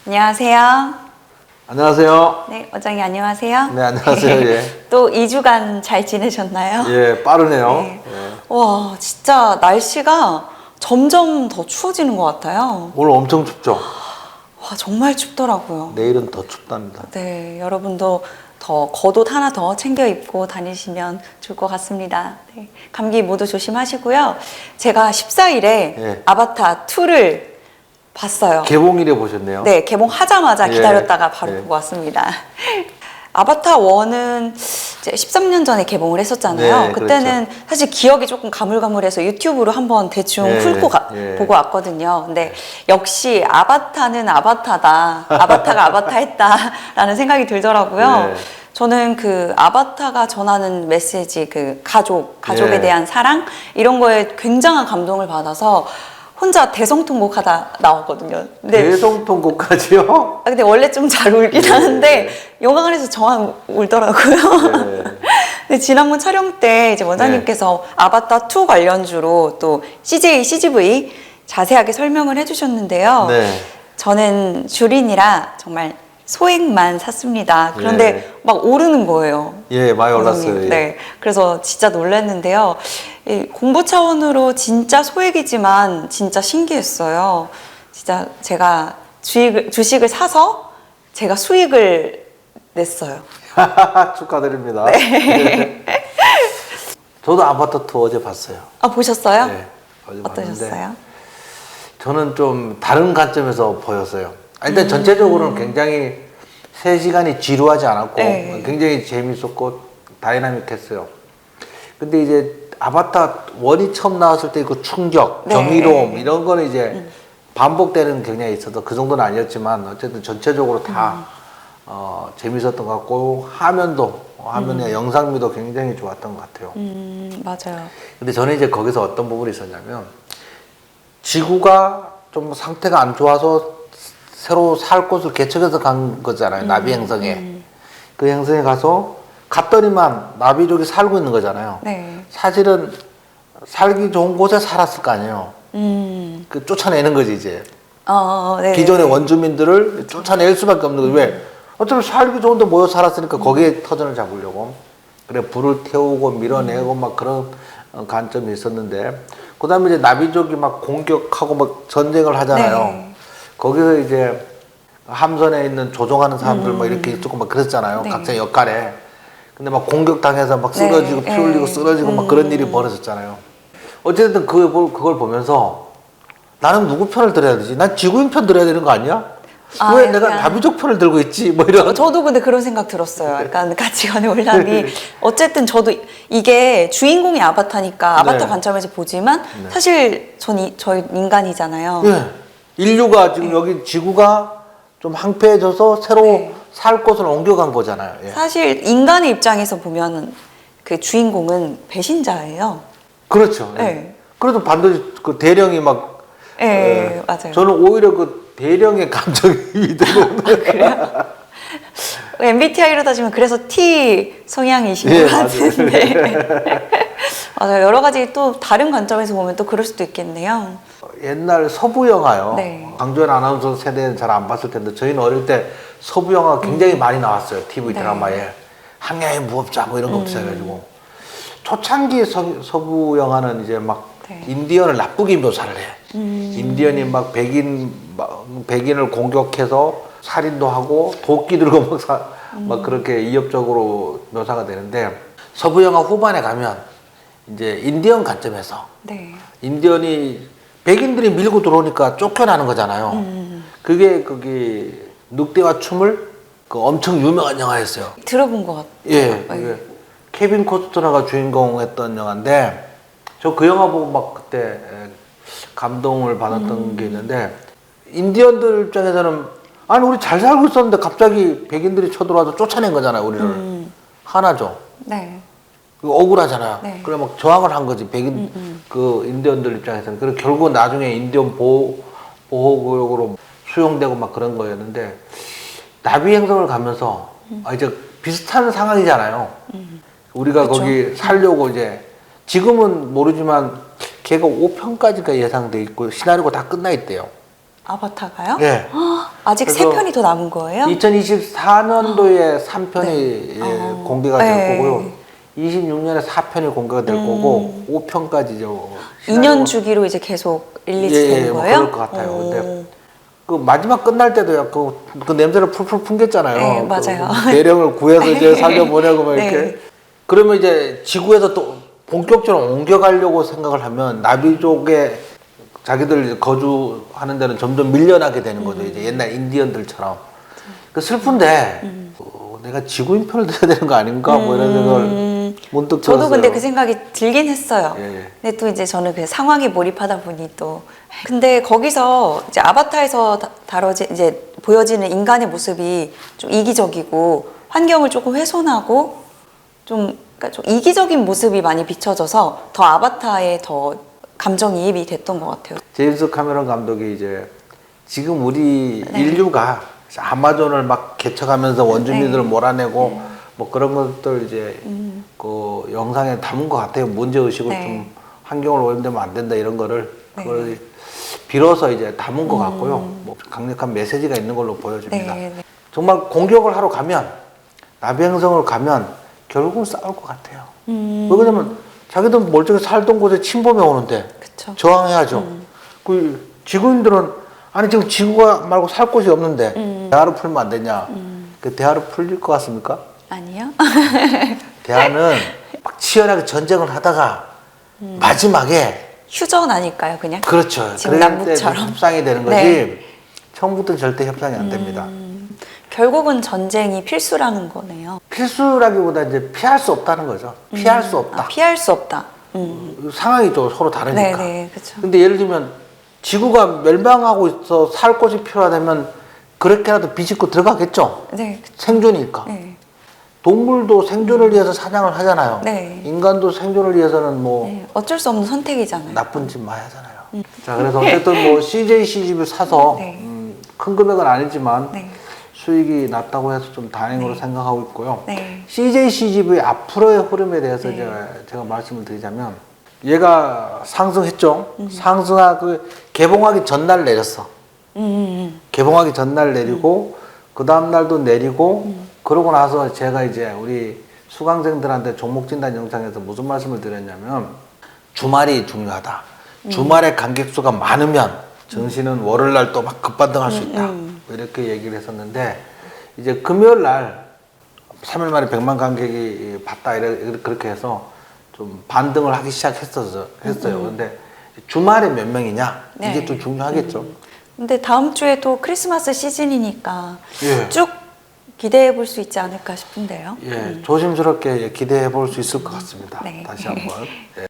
안녕하세요. 안녕하세요. 네, 원장님 안녕하세요. 네, 안녕하세요. 예. 또 2주간 잘 지내셨나요? 예, 빠르네요. 네. 예. 와, 진짜 날씨가 점점 더 추워지는 것 같아요. 오늘 엄청 춥죠? 와, 정말 춥더라고요. 내일은 더 춥답니다. 네, 여러분도 더 겉옷 하나 더 챙겨 입고 다니시면 좋을 것 같습니다. 네, 감기 모두 조심하시고요. 제가 14일에 예. 아바타 2를 봤어요. 개봉일에 보셨네요. 네, 개봉하자마자 예. 기다렸다가 바로 예. 보고 왔습니다. 아바타 1은 이제 13년 전에 개봉을 했었잖아요. 네, 그때는 그렇죠. 사실 기억이 조금 가물가물해서 유튜브로 한번 대충 예, 훑고 예. 보고 왔거든요. 근데 역시 아바타는 아바타다. 아바타가 아바타했다라는 생각이 들더라고요. 예. 저는 그 아바타가 전하는 메시지, 그 가족에 예. 대한 사랑 이런 거에 굉장한 감동을 받아서 혼자 대성통곡하다 나왔거든요. 근데 대성통곡까지요? 근데 원래 좀 잘 울긴 예. 하는데 영화관에서 저만 울더라고요. 예. 근데 지난번 촬영 때 이제 원장님께서 아바타 2 관련주로 또 CGV 자세하게 설명을 해주셨는데요. 네. 저는 주린이라 정말 소액만 샀습니다. 그런데 막 오르는 거예요. 예, 많이 올랐어요. 예. 네, 그래서 진짜 놀랐는데요. 이 공부 차원으로 진짜 소액이지만 진짜 신기했어요. 진짜 제가 주식을 사서 제가 수익을 냈어요. 축하드립니다. 네. 저도 아바타 2 어제 봤어요. 아, 보셨어요? 네, 어제 어떠셨어요? 봤는데 저는 좀 다른 관점에서 보였어요. 일단 전체적으로는 굉장히 3시간이 지루하지 않았고 네. 굉장히 재밌었고 다이나믹했어요. 근데 이제 아바타 1이 처음 나왔을 때 그 충격, 네. 경이로움 이런 거는 이제 반복되는 경향이 있어서 그 정도는 아니었지만 어쨌든 전체적으로 다 재밌었던 것 같고 화면의 영상미도 굉장히 좋았던 것 같아요. 맞아요. 근데 저는 이제 거기서 어떤 부분이 있었냐면 지구가 좀 상태가 안 좋아서 새로 살 곳을 개척해서 간 거잖아요. 나비 행성에. 그 행성에 가서 갔더니만 나비족이 살고 있는 거잖아요. 네. 사실은 살기 좋은 곳에 살았을 거 아니에요. 그 쫓아내는 거지 이제. 네. 기존의 원주민들을 쫓아낼 수밖에 없는 거지. 왜? 어차피 살기 좋은데 모여 살았으니까 거기에 터전을 잡으려고. 그래 불을 태우고 밀어내고 막 그런 관점이 있었는데 그 다음에 이제 나비족이 막 공격하고 막 전쟁을 하잖아요. 네. 거기서 이제 함선에 있는 조종하는 사람들 막 이렇게 있고 막 그랬잖아요. 네. 각자 역할에. 근데 막 공격당해서 막 쓰러지고 네. 피 흘리고 쓰러지고 막 그런 일이 벌어졌잖아요. 어쨌든 그걸 보면서 나는 누구 편을 들어야 되지? 난 지구인 편 들어야 되는 거 아니야? 왜 내가 약간 나비족 편을 들고 있지? 뭐 이런. 저도 근데 그런 생각 들었어요. 약간 가치관의 혼란이. 어쨌든 저도 이게 주인공이 아바타니까 아바타 네. 관점에서 보지만 사실 저희 인간이잖아요. 예. 인류가 지금 여기 지구가 좀 항폐해져서 새로 네. 살 곳을 옮겨간 거잖아요. 예. 사실 인간의 입장에서 보면 그 주인공은 배신자예요. 그렇죠. 예. 네. 그래도 반드시 그 대령이 막 네, 맞아요. 저는 오히려 그 대령의 감정이 들고 그래요? MBTI로 따지면 그래서 T 성향이신 예, 것 같은데. 맞아요. 여러 가지 또 다른 관점에서 보면 또 그럴 수도 있겠네요. 옛날 서부 영화요. 네. 강조연 아나운서 세대는 잘 안 봤을 텐데 저희는 어릴 때 서부 영화 굉장히 많이 나왔어요. TV 네. 드라마에 항야의 무법자 뭐 이런 거 비슷해가지고 초창기 서부 영화는 이제 막 네. 인디언을 나쁘게 묘사를 해. 인디언이 막 백인을 공격해서 살인도 하고 도끼 들고 막 그렇게 이협적으로 묘사가 되는데 서부 영화 후반에 가면 이제 인디언 관점에서 네. 인디언이 백인들이 밀고 들어오니까 쫓겨나는 거잖아요. 그게 거기 늑대와 춤을 그 엄청 유명한 영화였어요. 들어본 것 같아요. 예, 그게 케빈 코스트너가 주인공 했던 영화인데 저 그 영화 보고 막 그때 감동을 받았던 게 있는데 인디언들 입장에서는 아니 우리 잘 살고 있었는데 갑자기 백인들이 쳐들어와서 쫓아낸 거잖아요. 우리를 하나죠. 네. 억울하잖아요. 네. 그래 막 저항을 한 거지 백인 그 인디언들 입장에서는. 그리고 결국 나중에 인디언 보호구역으로 수용되고 막 그런 거였는데 나비 행성을 가면서 이제 비슷한 상황이잖아요. 우리가 그렇죠. 거기 살려고 이제 지금은 모르지만 걔가 5편까지가 예상돼 있고 시나리오가 다 끝나 있대요. 아바타가요? 예. 아직 그래서 3편이 더 남은 거예요? 2024년도에 3편이 네. 공개가 될 네. 거고요. 26년에 4편이 공개가 될 거고 5편까지 이제 2년 주기로 이제 계속 릴리즈 되는 뭐 거예요? 그럴 것 같아요. 근데 그 마지막 끝날 때도 그 냄새를 풀풀 풍겼잖아요. 네, 맞아요. 그 대령을 구해서 이제 살려보내고 막 네. 이렇게. 그러면 이제 지구에서 또 본격적으로 옮겨가려고 생각을 하면 나비족에 자기들 거주하는 데는 점점 밀려나게 되는 거죠. 이제 옛날 인디언들처럼. 그 슬픈데 내가 지구인 편을 들어야 되는 거 아닌가 뭐 이런 생각을 문득 들었어요. 저도 근데 그 생각이 들긴 했어요. 예. 근데 또 이제 저는 그 상황에 몰입하다 보니 또 근데 거기서 이제 아바타에서 다뤄지 이제 보여지는 인간의 모습이 좀 이기적이고 환경을 조금 훼손하고 그러니까 좀 이기적인 모습이 많이 비춰져서 더 아바타에 더 감정이입이 됐던 것 같아요. 제임스 카메론 감독이 이제 지금 우리 인류가 아마존을 막 개척하면서 원주민들을 몰아내고 뭐 그런 것들 이제 그 영상에 담은 것 같아요. 문제 의식을 좀 환경을 오염되면 안 된다 이런 거를 그걸 빌어서 이제 담은 것 같고요. 뭐 강력한 메시지가 있는 걸로 보여집니다. 정말 공격을 하러 가면 나비 행성을 가면 결국은 싸울 것 같아요. 왜 그러냐면 자기들 멀쩡히 살던 곳에 침범해 오는데 그쵸. 저항해야죠. 그 지구인들은 아니 지금 지구가 말고 살 곳이 없는데 대화로 풀면 안 되냐? 그 대화로 풀릴 것 같습니까? 아니요. 대화는 막 치열하게 전쟁을 하다가 마지막에 휴전 아닐까요, 그냥? 그렇죠. 지금 그럴 때 남북처럼. 협상이 되는 거지. 네. 처음부터는 절대 협상이 안 됩니다. 결국은 전쟁이 필수라는 거네요. 필수라기보다 이제 피할 수 없다는 거죠. 피할 수 없다. 아, 피할 수 없다. 상황이 또 서로 다르니까. 네네, 그렇죠. 근데 예를 들면 지구가 멸망하고 있어 살 곳이 필요하다면 그렇게라도 비집고 들어가겠죠. 네, 그쵸. 생존이니까. 네. 동물도 생존을 위해서 사냥을 하잖아요. 네. 인간도 생존을 위해서는 뭐 네, 어쩔 수 없는 선택이잖아요. 나쁜 짓 많이 하잖아요. 자, 그래서 어쨌든 뭐 CJ CGV 사서 네. 큰 금액은 아니지만 네. 수익이 났다고 해서 좀 다행으로 생각하고 있고요. 네. CJ CGV 앞으로의 흐름에 대해서 제가 말씀을 드리자면 얘가 상승했죠. 상승하고 개봉하기 전날 내렸어. 개봉하기 전날 내리고 그 다음 날도 내리고 그러고 나서 제가 이제 우리 수강생들한테 종목 진단 영상에서 무슨 말씀을 드렸냐면 주말이 중요하다. 주말에 관객 수가 많으면 증시는 월요일 날 또 막 급반등할 수 있다. 뭐 이렇게 얘기를 했었는데 이제 금요일 날 3일 만에 100만 관객이 봤다 그렇게 해서 좀 반등을 하기 시작했어요. 그런데 주말에 몇 명이냐 네. 이게 또 중요하겠죠. 근데 다음 주에 또 크리스마스 시즌이니까 예. 쭉 기대해 볼 수 있지 않을까 싶은데요. 예, 조심스럽게 기대해 볼 수 있을 것 같습니다. 네. 다시 한번. 예.